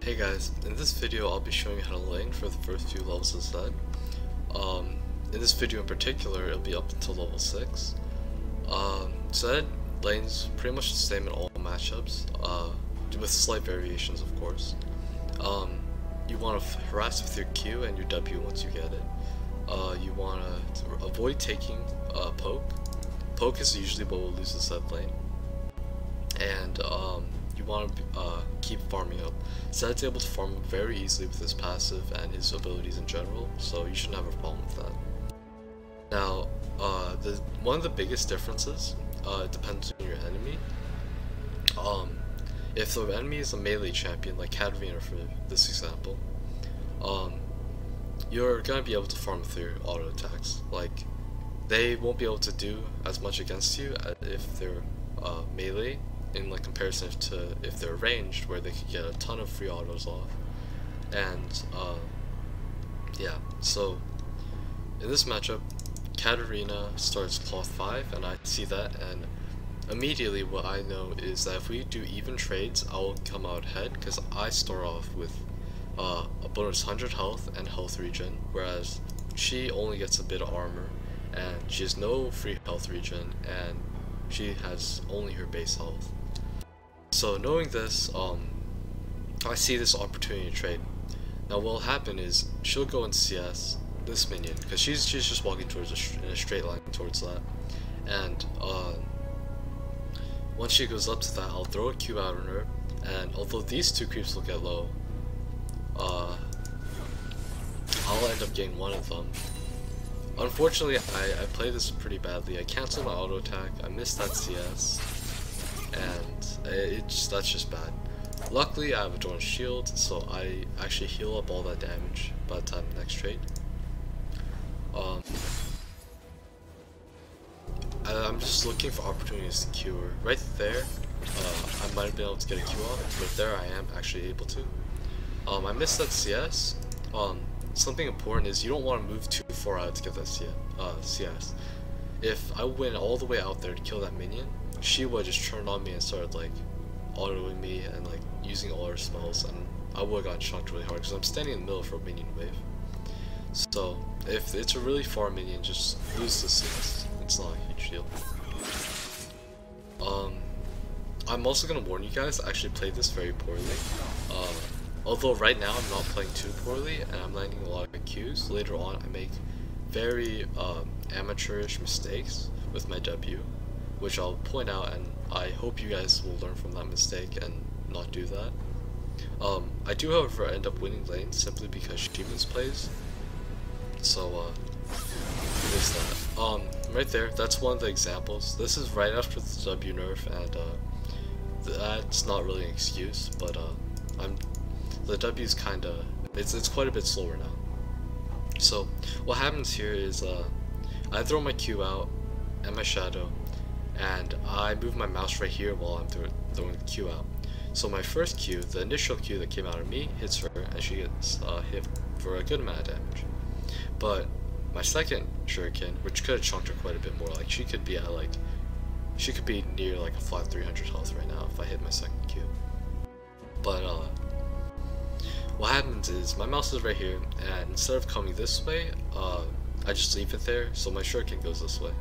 Hey guys, in this video I'll be showing you how to lane for the first few levels of Zed. In this video in particular, it'll be up until level 6. Zed lanes pretty much the same in all matchups, with slight variations of course. You want to harass with your Q and your W once you get it. You want to avoid taking poke. Poke is usually what will lose the Zed lane. And you want to keep farming up. Zed's able to farm very easily with his passive and his abilities in general, so you shouldn't have a problem with that. Now, one of the biggest differences depends on your enemy. If the enemy is a melee champion, like Katarina for this example, you're gonna be able to farm with your auto attacks. Like, they won't be able to do as much against you if they're melee, in like comparison to if they're ranged, where they could get a ton of free autos off. And yeah, so in this matchup, Katarina starts cloth 5, and I see that, and immediately what I know is that if we do even trades, I'll come out ahead because I start off with a bonus 100 health and health regen, whereas she only gets a bit of armor and she has no free health regen and she has only her base health. So knowing this, I see this opportunity to trade. Now what will happen is she'll go and CS this minion because she's just walking towards in a straight line towards that, and once she goes up to that, I'll throw a Q out on her, and although these two creeps will get low, I'll end up getting one of them. Unfortunately, I played this pretty badly. I canceled my auto attack, I missed that CS, and that's just bad. Luckily, I have a Dawn Shield, so I actually heal up all that damage by the time the next trade. I'm just looking for opportunities to Q her. Right there, I might have been able to get a Q off, but there I am actually able to. I missed that CS. Something important is you don't want to move too far out to get that CS. If I went all the way out there to kill that minion, she would just turn on me and started like autoing me and like using all her spells, and I would have gotten shocked really hard because I'm standing in the middle for a minion wave. So if it's a really far minion, just lose the CS. It's not a huge deal. I'm also gonna warn you guys, I actually played this very poorly. Although right now I'm not playing too poorly and I'm landing a lot of Qs, later on I make very amateurish mistakes with my W, which I'll point out, and I hope you guys will learn from that mistake and not do that. I do, however, end up winning lanes simply because Sheemus plays, so it is that. Right there, that's one of the examples. This is right after the W nerf, and that's not really an excuse, but the W's kinda, it's quite a bit slower now. So what happens here is I throw my Q out and my shadow, and I move my mouse right here while I'm throwing the Q out. So my first Q, the initial Q that came out of me, hits her, and she gets hit for a good amount of damage. But my second shuriken, which could have chunked her quite a bit more, like she could be at like, she could be near like a flat 300 health right now if I hit my second Q. But what happens is my mouse is right here, and instead of coming this way, I just leave it there, so my shuriken goes this way.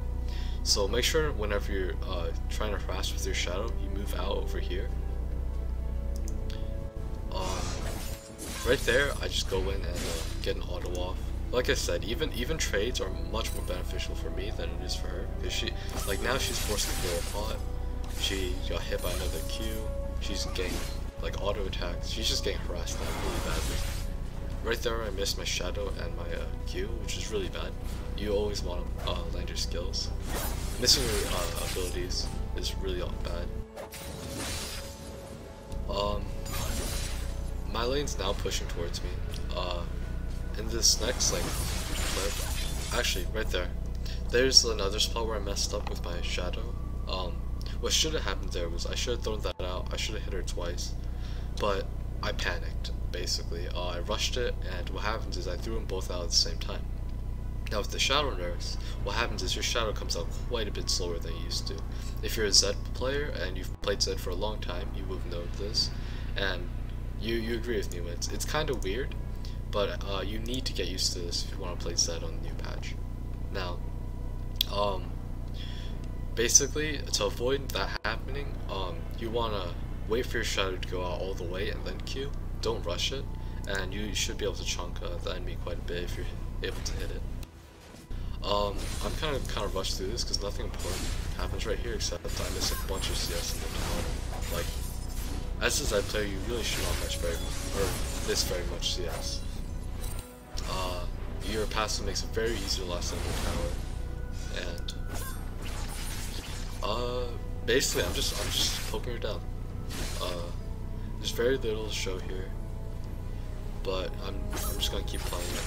So make sure whenever you're trying to harass with your shadow, you move out over here. Right there, I just go in and get an auto off. Like I said, even trades are much more beneficial for me than it is for her, because she, like, now she's forced to throw a pot. She got hit by another Q. She's getting like auto attacks. She's just getting harassed now really badly. Right there, I missed my shadow and my Q, which is really bad. You always want to land your skills. Missing your abilities is really bad. My lane's now pushing towards me. In this next lane clip, actually right there, there's another spot where I messed up with my shadow. What should have happened there was I should have thrown that out. I should have hit her twice, but I panicked basically. I rushed it, and what happens is I threw them both out at the same time. Now with the shadow nerfs, what happens is your shadow comes out quite a bit slower than it used to. If you're a Zed player and you've played Zed for a long time, you will have known this, and You agree with me, it's kind of weird, but you need to get used to this if you want to play Zed on the new patch. Now, basically, to avoid that happening, you want to wait for your shadow to go out all the way and then Q. Don't rush it, and you should be able to chunk the enemy quite a bit if you're able to hit it. I'm kind of rushed through this because nothing important happens right here except I miss a bunch of CS in the tower. Like, as a Zed player, you really should not miss very much CS. Your passive makes it very easy to last in the tower, and basically I'm just poking her down. There's very little to show here, but I'm just gonna keep playing it.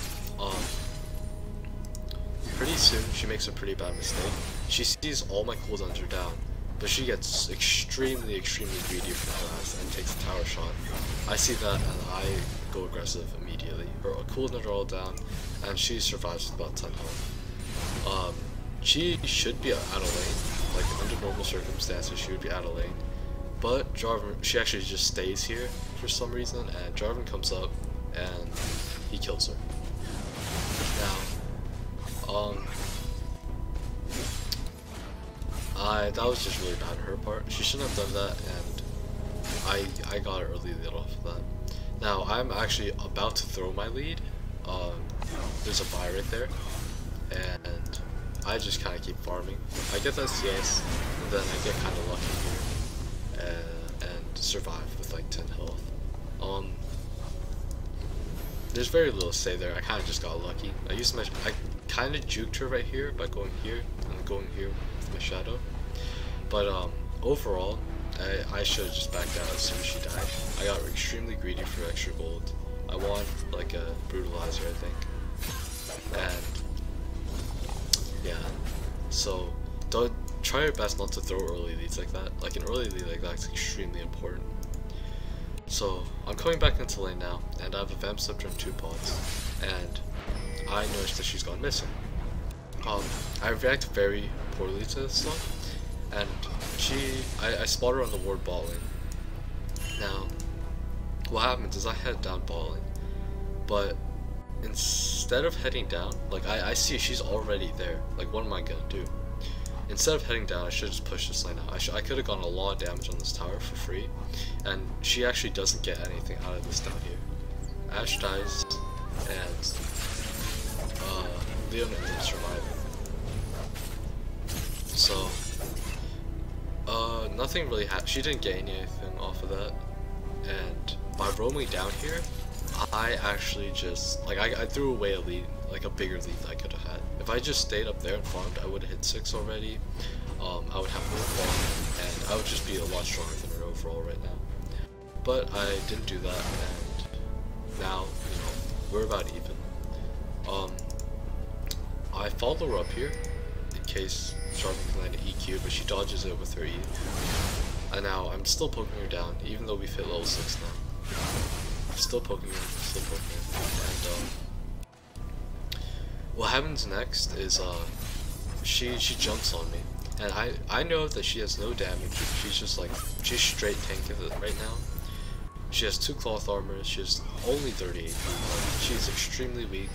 Pretty soon she makes a pretty bad mistake. She sees all my cooldowns are down, but she gets extremely greedy for fast and takes a tower shot. I see that and I go aggressive immediately. Her cooldowns are all down, and she survives with about 10 health. She should be out of lane, like under normal circumstances she would be out of lane. But Jarvan, she actually just stays here for some reason, and Jarvan comes up and he kills her. Now, that was just really bad on her part. She shouldn't have done that, and I got an early lead off of that. Now, I'm actually about to throw my lead. There's a buy right there, and I just kind of keep farming. I get that CS, and then I get kind of lucky here, and survive with like 10 health. There's very little to say there. I kind of just got lucky. I kind of juked her right here by going here and going here with my shadow. But overall, I should have just backed out as soon as she died. I got extremely greedy for extra gold. I want like a brutalizer, I think. And yeah, so don't try your best not to throw early leads like that. Like an early lead like that's extremely important. So I'm coming back into lane now, and I have a Vamp Scepter and 2 pods, and I noticed that she's gone missing. I react very poorly to this one, and I spot her on the ward bot lane. Now, what happens is I head down bot lane, but instead of heading down, like I see she's already there. Like, what am I gonna do? Instead of heading down, I should just push this lane out. I could have gotten a lot of damage on this tower for free, and she actually doesn't get anything out of this down here. Ashe dies, and Leona ends up surviving. So, nothing really happened. She didn't get anything off of that, and by roaming down here, I actually just, like, I threw away a lead, like a bigger lead I could have had. If I just stayed up there and farmed, I would have hit 6 already. I would have more farm, and I would just be a lot stronger than her overall right now. But I didn't do that, and now, you know, we're about even. I follow her up here in case Jarvan can land an EQ, but she dodges it with her E. And now I'm still poking her down, even though we've hit level 6 now. Still poking her, and what happens next is she jumps on me, and I know that she has no damage. She's straight tanking it right now. She has 2 cloth armors. She has only 30 AP. She's extremely weak.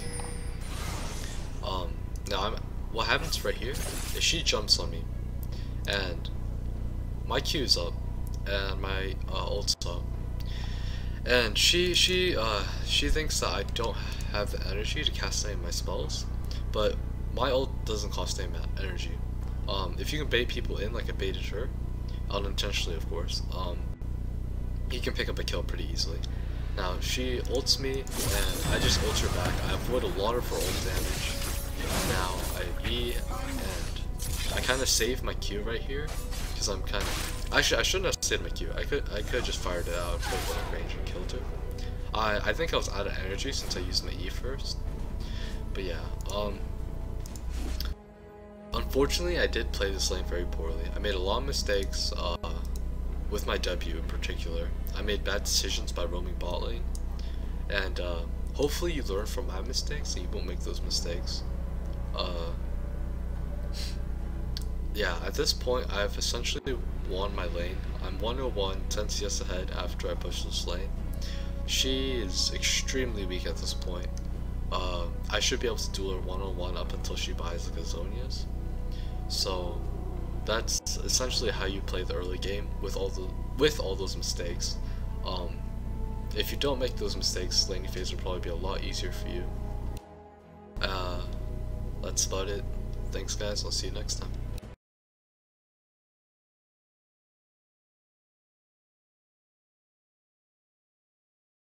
Now what happens right here is she jumps on me, and my Q's up, and my ult's up. And she thinks that I don't have the energy to cast any of my spells, but my ult doesn't cost any energy. If you can bait people in like I baited her, unintentionally of course, you can pick up a kill pretty easily. Now she ults me, and I just ult her back. I avoid a lot of her ult damage. Now I E, and I kind of save my Q right here, because I'm kind of... Actually, I shouldn't have saved my Q. I could have just fired it out, put it in range, and killed her. I think I was out of energy since I used my E first. But yeah, unfortunately, I did play this lane very poorly. I made a lot of mistakes, with my W in particular. I made bad decisions by roaming bot lane, and hopefully you learn from my mistakes and you won't make those mistakes. Yeah, at this point, I've essentially won my lane. I'm 101, 10 CS ahead after I push this lane. She is extremely weak at this point. I should be able to duel her one-on-one up until she buys the Gazonias. So that's essentially how you play the early game with all those mistakes. If you don't make those mistakes, laning phase will probably be a lot easier for you. That's about it. Thanks guys, I'll see you next time.